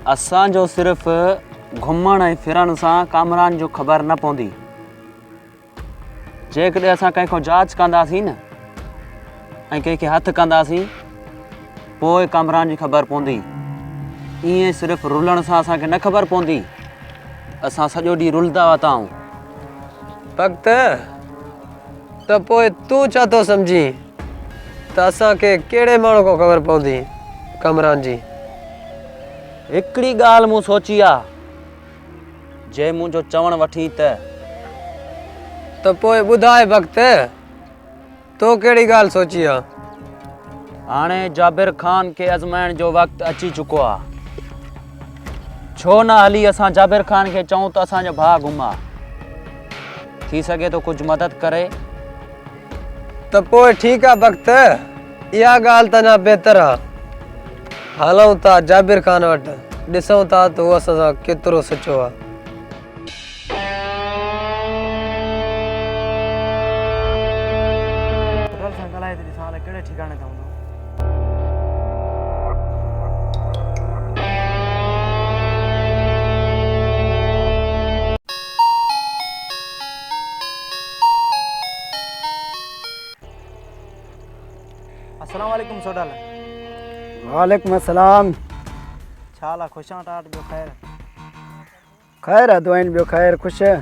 असांजो सिर्फ़ घुमण ऐं फिरण सां कामरान जो ख़बर न पवंदी। जेकॾहिं असां कंहिंखो जांच कंदासीं न ऐं कंहिंखे हथु कंदासीं पोइ कामरान जी ख़बर पवंदी। ईअं सिर्फ़ रुलण सां असांखे न ख़बर पवंदी। असां सॼो ॾींहुं रुलंदा वता आहियूं। भक्त त पोइ तूं छा थो सम्झी त असांखे कहिड़े माण्हू को ख़बर पवंदी कामरान जी? हिकिड़ी ॻाल्हि मूं सोची आहे, जे मुंहिंजो चवणु वठी त पोइ ॿुधाए भक्त, तो कहिड़ी ॻाल्हि सोची आहे? हाणे जाबिर ख़ान खे आज़माइण जो वक़्तु अची चुको आहे। छो न हली असां जाबिर ख़ान खे चऊं त असांजो भाउ घुमा, थी सघे थो कुझु मदद करे। त पोइ ठीकु आहे भक्त, इहा ॻाल्हि त अञा बहितर आहे। हलूं था जाबिर ख़ान वटि, ॾिसूं था त उहो असां सां केतिरो सचो आहे। कहिड़े ठिकाने था वञो? अस्सलाम वालेकुम सोडल। वालेकुम अस्सलाम। छा हाल आहे? ख़ुशि आहियो? टाट ॿियो ख़ैर? खैर आहे दुआइन ॿियो ख़ैर ख़ुशि।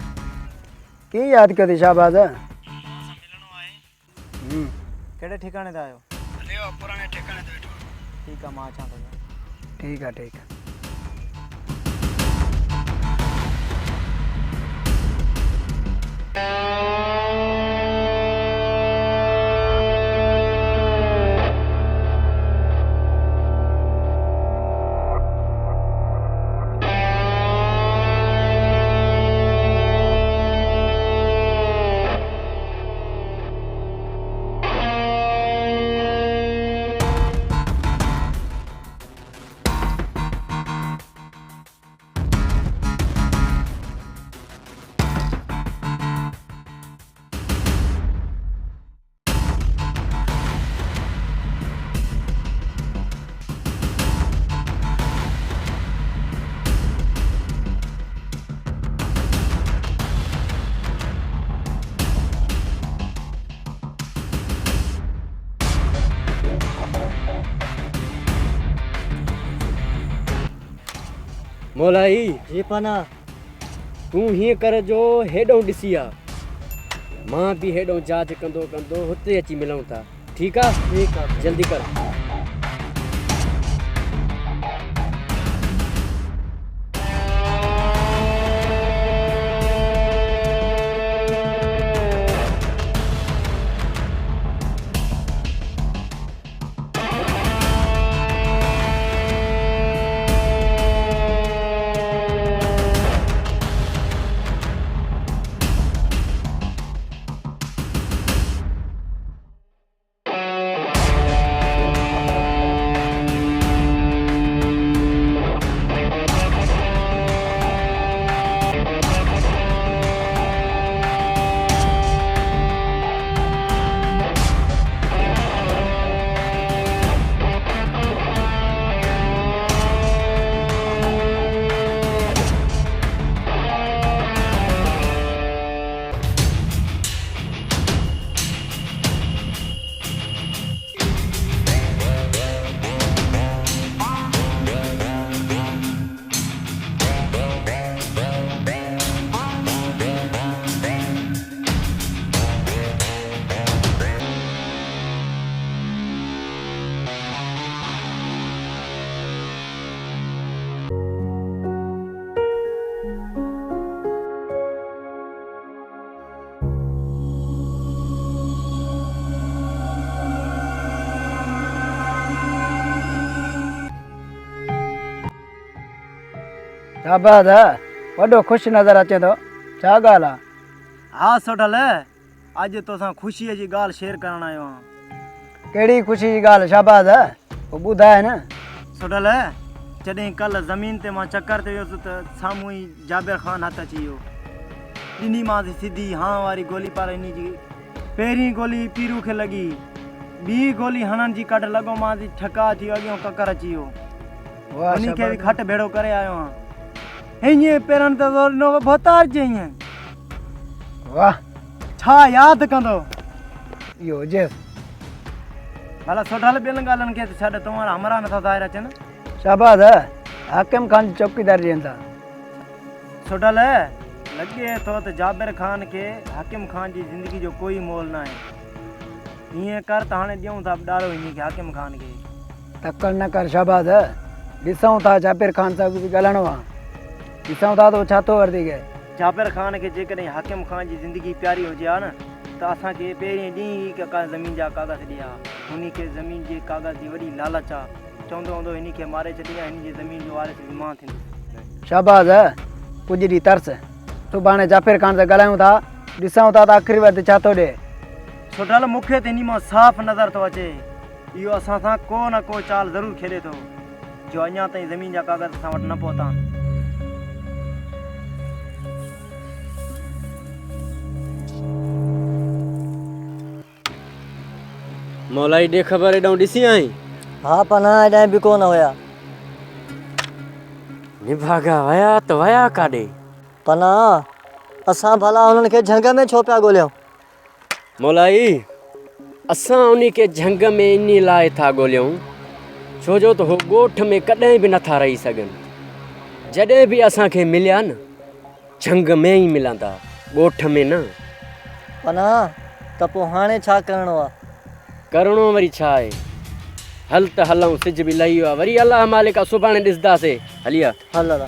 कीअं यादि कयो अथई शाहबाज़? कहिड़े ठिकाने ते आहियो? पुराणे ठिकाने ते वेठो। ठीकु आहे, मां अचां थो। ठीक है ठीक है। मोलाई जी पाना तू हीअं कर जो हेॾो ॾिसी आ, मां बि हेॾो जांच कंदो कंदो हुते अची मिलूं था। ठीकु आहे? ठीकु आहे, जल्दी कर। शाहबाज़ वॾो ख़ुशि नज़र अचे थो, छा ॻाल्हि आहे? हा सोडल, अॼु तोसां ख़ुशीअ जी ॻाल्हि शेयर करणु आयो आहियां। कहिड़ी ख़ुशी जी ॻाल्हि शाहबाज़? पोइ ॿुधाए न। सोडल, जॾहिं कल्ह ज़मीन ते मां चकर ते वियुसि त साम्हूं ई जाबिर ख़ान हथु अची वियो। ॾिनीमांसि सिधी हां वारी गोली पर इन जी पहिरीं गोली पीरू खे लॻी, ॿी गोली हणण जी कढ लॻो मांसि, ठका थी अॻियों ककर अची वियो। वाह उन्हीं के भी शाबाश। खट भेड़ो करे आयो हां हीअं पेरनि ते ज़ोर ॾिनो भोतार हीअं वाह छा यादि कंदो इहो हुजेसि। भला सोढल ॿियनि ॻाल्हियुनि खे त छॾ तुम्हारा हमरा नथा ज़ाहिर अचनि शाबाश है हाकिम खान जी चौकीदार ॾियनि था। सोढल लॻे थो त जाबिर ख़ान खे हाकिम ख़ान जी ज़िंदगी जो कोई मोल न आहे हीअं कर त हाणे ॾियूं था ॾाढो हिन खे हाकिम ख़ान खे तकड़ न कर शाबाश है ॾिसूं था जाबिर खान सां बि ॻाल्हाइणो आहे ॾिसूं था त छा थो वरिती गए। जाबिर ख़ान खे जेकॾहिं हाकिम ख़ान जी ज़िंदगी प्यारी हुजे हा न त असांखे पहिरीं ॾींहुं ई ज़मीन जा कागज़ ॾिया हुन खे ज़मीन जे कागज़ जी वॾी लालच आहे चवंदो हूंदो हिन खे मारे छॾी हिन जी ज़मीन जो वारिस बि मां थींदुसि शाबाश है कुझु ॾींहुं तरस सुभाणे जाबिर खान सां ॻाल्हायूं था ॾिसूं था त आख़िरी वक़्तु छा थो ॾिए। छोटल मूंखे त इन मां साफ़ नज़र थो अचे इहो असां सां को न को चाल ज़रूरु खेॾे थो जो अञा ताईं ज़मीन जा कागज़ असां वटि न पहुता आहिनि। मौलाई ॾे ख़बर हेॾां ॾिसी आई हाँ पना हेॾां बि कोन हुया निभागा वया त वया काॾे पना असां भला हुननि खे झंग में छो पिया ॻोल्हियूं। मौलाई असां उन्ही खे झंग में इन लाइ था ॻोल्हियूं छो जो त हो ॻोठ में कॾहिं बि नथा रही सघनि जॾहिं बि असांखे मिलिया न झंग में ई मिलंदा ॻोठ में न। पना त पोइ हाणे छा करिणो आहे। करिणो वरी छा आहे हल त हलूं सिज बि लही वियो आहे वरी अलाह मालिक सुभाणे ॾिसंदासीं हलिया। हल हल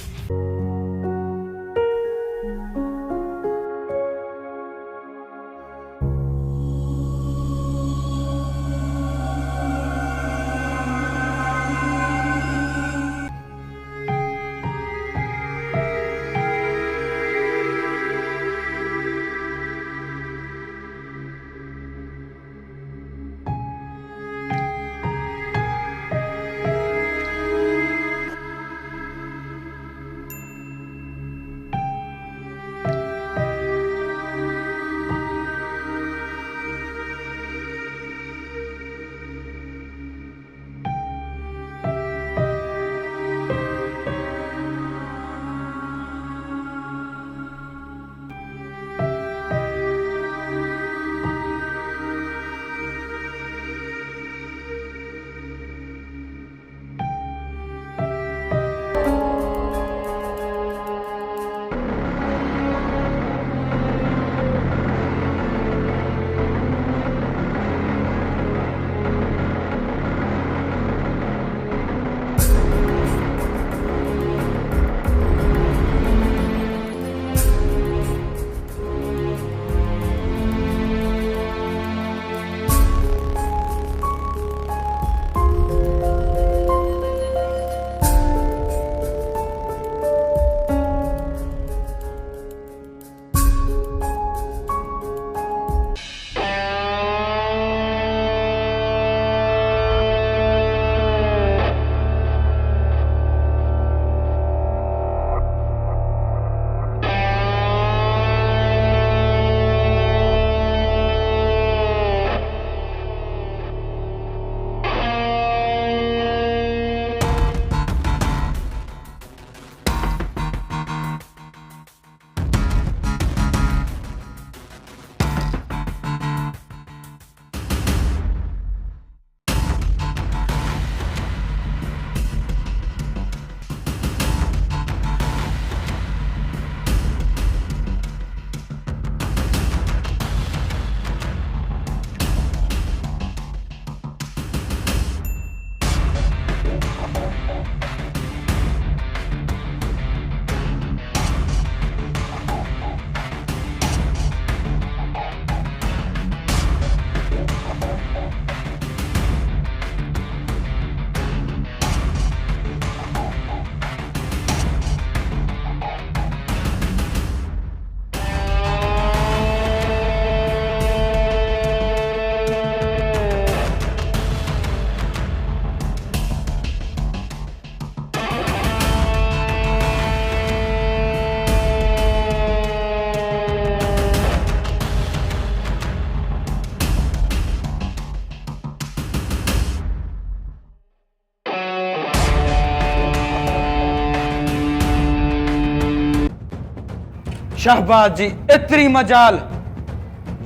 शहबाज जी एतरी मजाल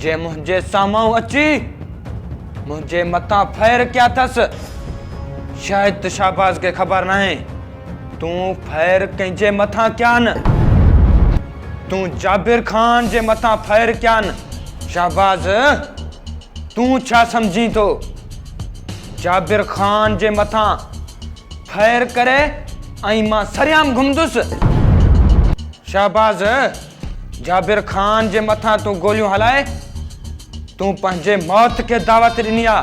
जे मुझे सामाऊ अची मुझे मथा फैर क्या थस। शायद तो शहबाज के खबर ना है तू फैर कंहिंजे मथा क्या न। तू जाबिर खान जे मथा फैर क्या न। शहबाज तू छा समझी तो जाबिर खान जे मथा फैर करे आई मां सरियाम घुमदुस। शहबाज जाबिर खान जे मथा तू गोलियों हलाए तू पंहिंजे मौत के दावत ॾिनी आ।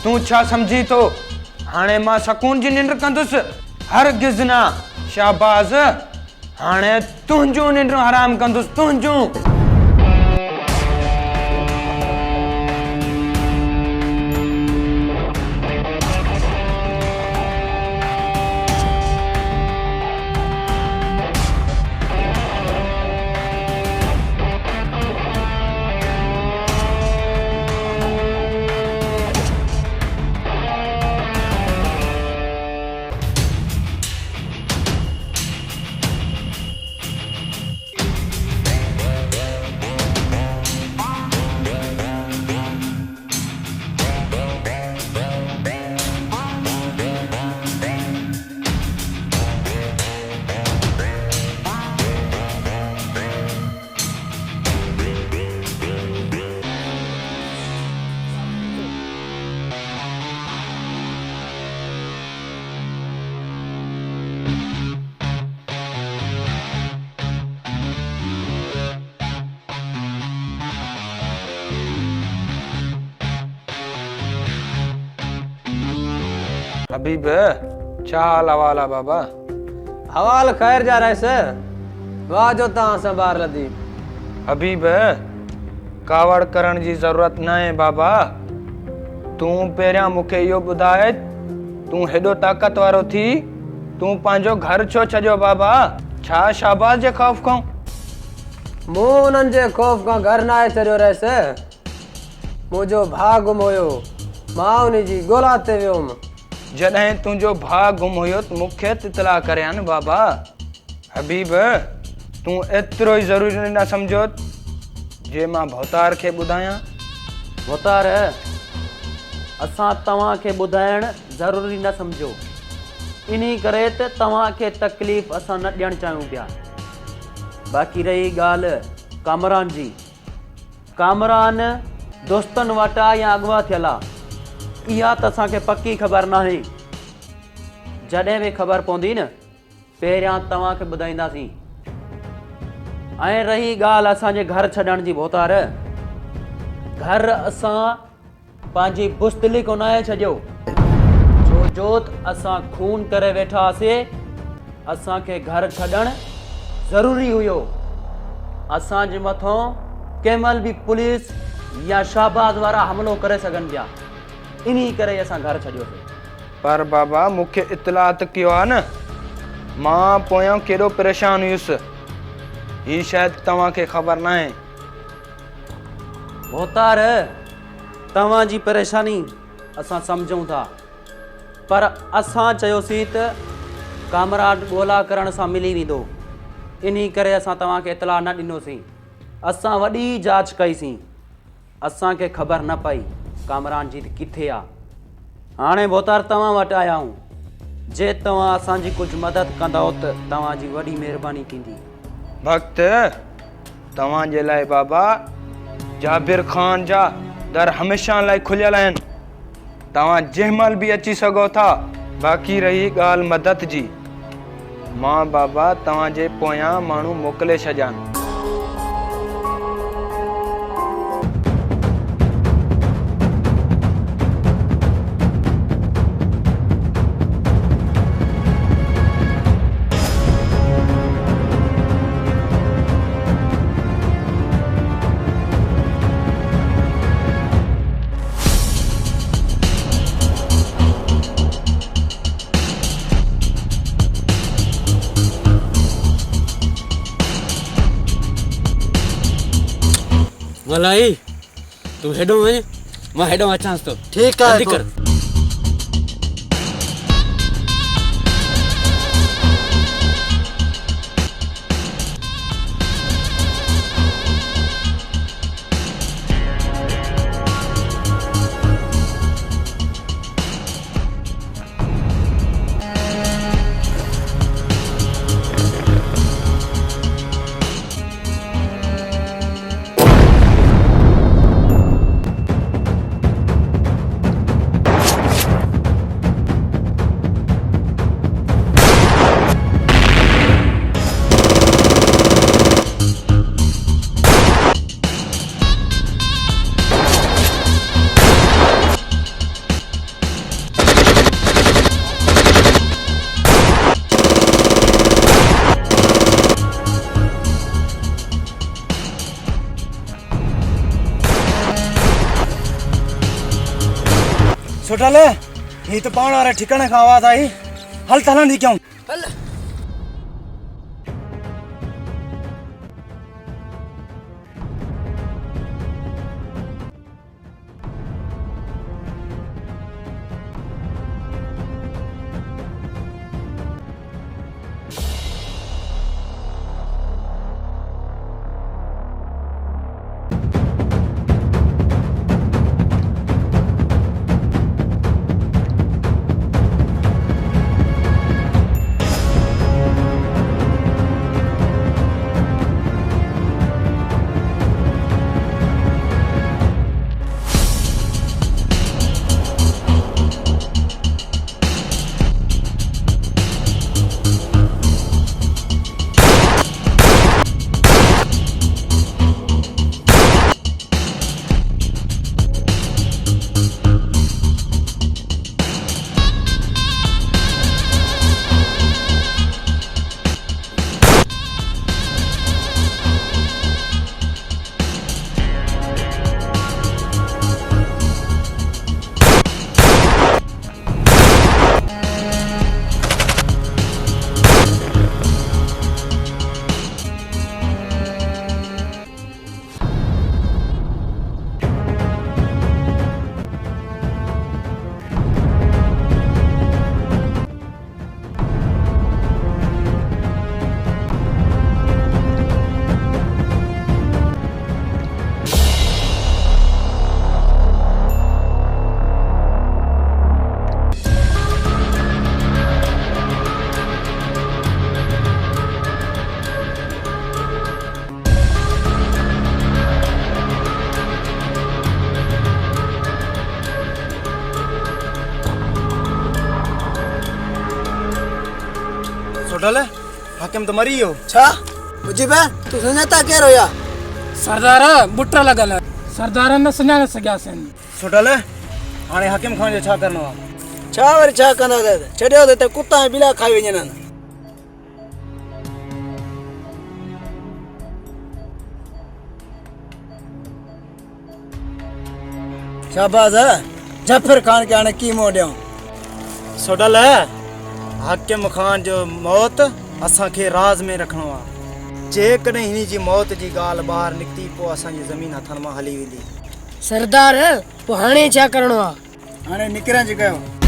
तू छा समझी तो हाणे मां सकून जी निंड कंदुस। हरगिज़ ना शहबाज हाणे तुंहिंजूं निंडूं हराम कंदुस तुंहिंजूं। हबीब छा हाल हवाल आहे बाबा? हवाल खैर जा रहे से वाह जो तहां सां बार लदी। हबीब कावड़ करण जी ज़रूरत न आहे बाबा। तूं पहिरियां मूंखे इहो ॿुधाए तूं हेॾो ताक़त वारो थी तूं पंहिंजो घर छो छॾियो बाबा? छा शहबाज जे ख़ौफ़ खां? मूं उन्हनि जे ख़ौफ़ खां घर न आहे छॾियो रहियसि। मुंहिंजो भाउ गुम हुयो मां उन जी ॻोल्हा ते वियुमि। जॾहिं तुंहिंजो भाउ गुम हुयो त मूंखे इतला करिया न बाबा। हबीब तूं एतिरो ई ज़रूरी न सम्झो जे मां भोतार खे ॿुधायां। भोतार असां तव्हांखे ॿुधाइण ज़रूरी न सम्झो इन करे त तव्हांखे तकलीफ़ असां न ॾियणु चाहियूं पिया। बाक़ी रही ॻाल्हि कामरान जी, कामरान दोस्तनि वटां या अॻुवा थियल आहे इहा त असांखे पकी ख़बर नाहे। जॾहिं बि ख़बर पवंदी न पहिरियां तव्हांखे ॿुधाईंदासीं। ऐं रही ॻाल्हि असांजे घर छॾण जी भोतार, घर असां पंहिंजी बुज़दिली कोन आहे छॾियो। छो जो असां खून करे वेठा हुआसीं असांखे घर छॾणु ज़रूरी हुयो। असांजे मथां कंहिं महिल बि पुलिस या शहबाज वारा हमिलो करे सघनि पिया इन्ही करे असां घर छॾियोसीं। पर बाबा मूंखे इतलात कयो आहे न मां पोयां केॾो परेशान हुयुसि। ही शायदि तव्हांखे ख़बर न आहे। भोतार तव्हांजी परेशानी असां सम्झूं था पर असां चयोसीं त कामरान ॻोल्हा करण सां मिली वेंदो इन्ही करे असां तव्हांखे इतला न ॾिनोसीं। असां वॾी जांच कईसीं असांखे ख़बर न पई कामरान जी किथे आहे। हाणे भोतार तव्हां वटि आया आहियूं। जे तव्हां असांजी कुझु मदद कंदव त तव्हांजी वॾी महिरबानी थींदी। भक्त तव्हांजे लाइ बाबा जाबिर खान जा दर हमेशह लाइ खुलियल आहिनि। तव्हां जंहिं महिल बि अची सघो था। बाक़ी रही ॻाल्हि मदद जी, मां बाबा तव्हांजे पोयां माण्हू मोकिले छॾियां। मलाई तू हेॾो वञ मां हेॾो अचांसि थो। ठीकु आहे जल्दी कर। छोटाले ही तो पाण वारे ठिकाने खां आवाज आई हल तलंदी क्यों छोटाले हाकिम तो मरी हो छा मुझे तू सुञाता केर हुया सरदार बुट्टा लगल सरदार न सुञाणे सघियासीं छोटाले हाणे हाकिम खान जो छा करणो आहे छा वरी छा कंदा छॾियो त कुता ऐं बिला खाई वञनि शाबाश जफर खान के हाणे कीमो ॾियूं छोटाले हाकिम खान जो मौत असांखे राज़ में रखणो आहे जेकॾहिं हिन जी मौत जी ॻाल्हि ॿाहिरि निकिती पोइ असांजी ज़मीन हथनि मां हली वेंदी सरदार पोइ हाणे छा करिणो आहे हाणे निकिरण जी कयो